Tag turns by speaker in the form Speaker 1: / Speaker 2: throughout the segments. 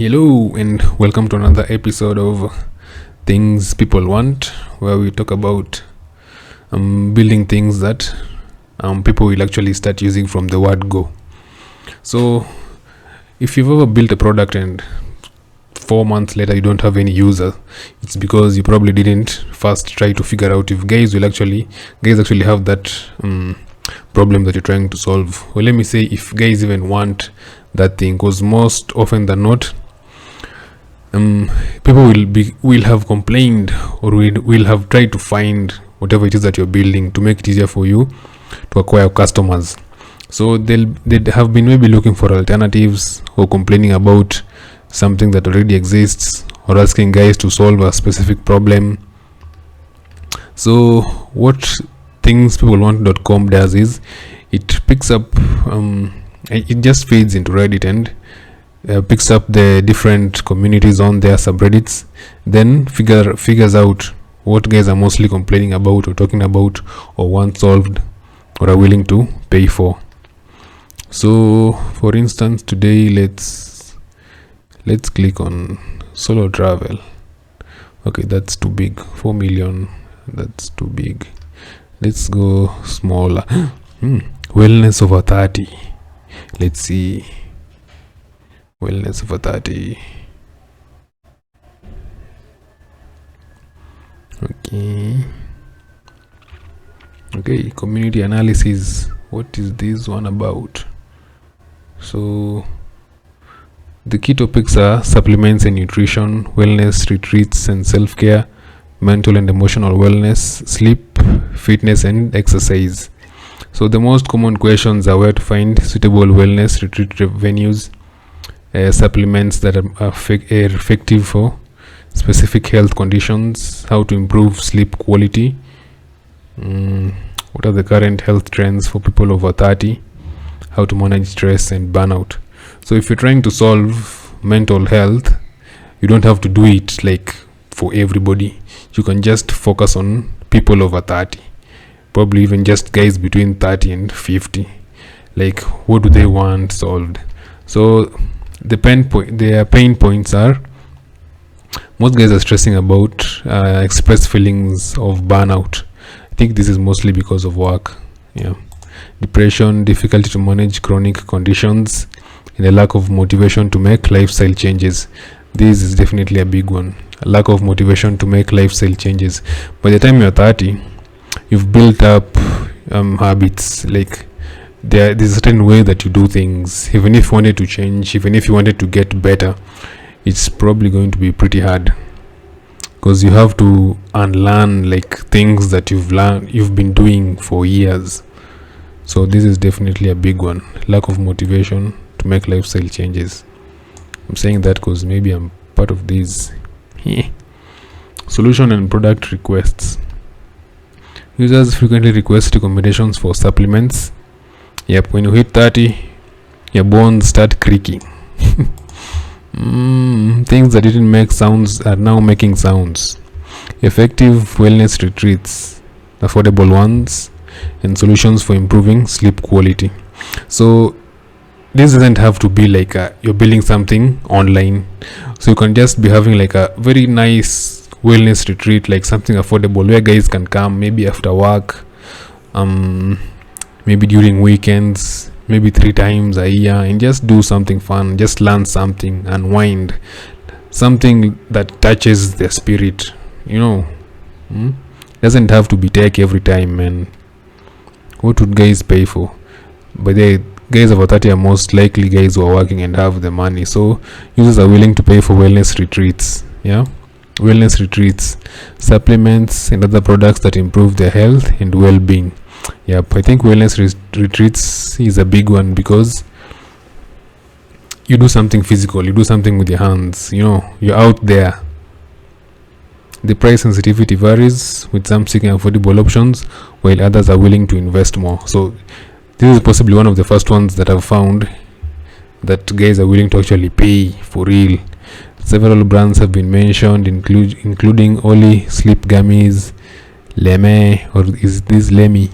Speaker 1: Hello and welcome to another episode of Things People Want, where we talk about building things that people will actually start using from the word go. So, if you've ever built a product and 4 months later you don't have any user, it's because you probably didn't first try to figure out if guys actually have that problem that you're trying to solve. Well, let me say if guys even want that thing, because most often than not people will have complained or will have tried to find whatever it is that you're building to make it easier for you to acquire customers. So they have been maybe looking for alternatives or complaining about something that already exists or asking guys to solve a specific problem. So what thingspeoplewant.com does is it picks up it just feeds into Reddit and picks up the different communities on their subreddits, then figures out what guys are mostly complaining about or talking about or want solved or are willing to pay for. So for instance, today let's click on solo travel. Okay, that's too big. 4 million, that's too big. Let's go smaller. Wellness over 30. Let's see. Wellness over 30. Okay, community analysis. What is this one about? So the key topics are supplements and nutrition, wellness retreats and self-care, mental and emotional wellness, sleep, fitness and exercise. So the most common questions are where to find suitable wellness retreat venues, supplements that are effective for specific health conditions, how to improve sleep quality, what are the current health trends for people over 30, how to manage stress and burnout. So if you're trying to solve mental health, you don't have to do it like for everybody. You can just focus on people over 30, probably even just guys between 30 and 50. Like, what do they want solved? So their pain points are, most guys are stressing about express feelings of burnout. I think this is mostly because of work. Depression, difficulty to manage chronic conditions, and a lack of motivation to make lifestyle changes. This is definitely a big one. A lack of motivation to make lifestyle changes. By the time you're 30, you've built up habits. Like there's a certain way that you do things. Even if you wanted to change, even if you wanted to get better, it's probably going to be pretty hard, because you have to unlearn like things that you've been doing for years. So this is definitely a big one. Lack of motivation to make lifestyle changes. I'm saying that because maybe I'm part of these. Solution and product requests. Users frequently request recommendations for supplements. When you hit 30, your bones start creaking. Things that didn't make sounds are now making sounds. Effective wellness retreats, affordable ones, and solutions for improving sleep quality. So this doesn't have to be like you're building something online. So you can just be having like a very nice wellness retreat, like something affordable where guys can come maybe after work, maybe during weekends, maybe 3 times a year, and just do something fun, just learn something, unwind, something that touches their spirit. Doesn't have to be tech every time, man. What would guys pay for? But the guys over 30 are most likely guys who are working and have the money. So users are willing to pay for wellness retreats. Wellness retreats, supplements and other products that improve their health and well-being. I think wellness retreats is a big one, because you do something physical, you do something with your hands, you're out there. The price sensitivity varies, with some seeking affordable options while others are willing to invest more. So this is possibly one of the first ones that I've found that guys are willing to actually pay for real. Several brands have been mentioned, including Oli Sleep Gummies, Leme, or is this Lemmy,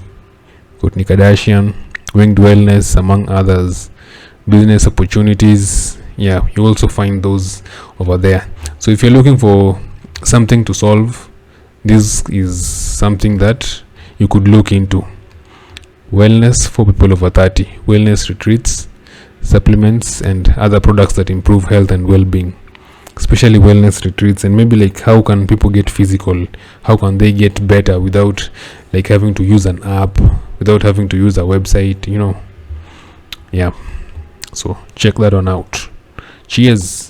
Speaker 1: Kourtney Kardashian, Winged Wellness, among others. Business opportunities, yeah, you also find those over there. So if you're looking for something to solve, this is something that you could look into. Wellness for people over 30, wellness retreats, supplements, and other products that improve health and well-being, especially wellness retreats. And maybe like, how can people get physical, how can they get better without like having to use an app, without having to use a website, yeah. So check that one out. Cheers.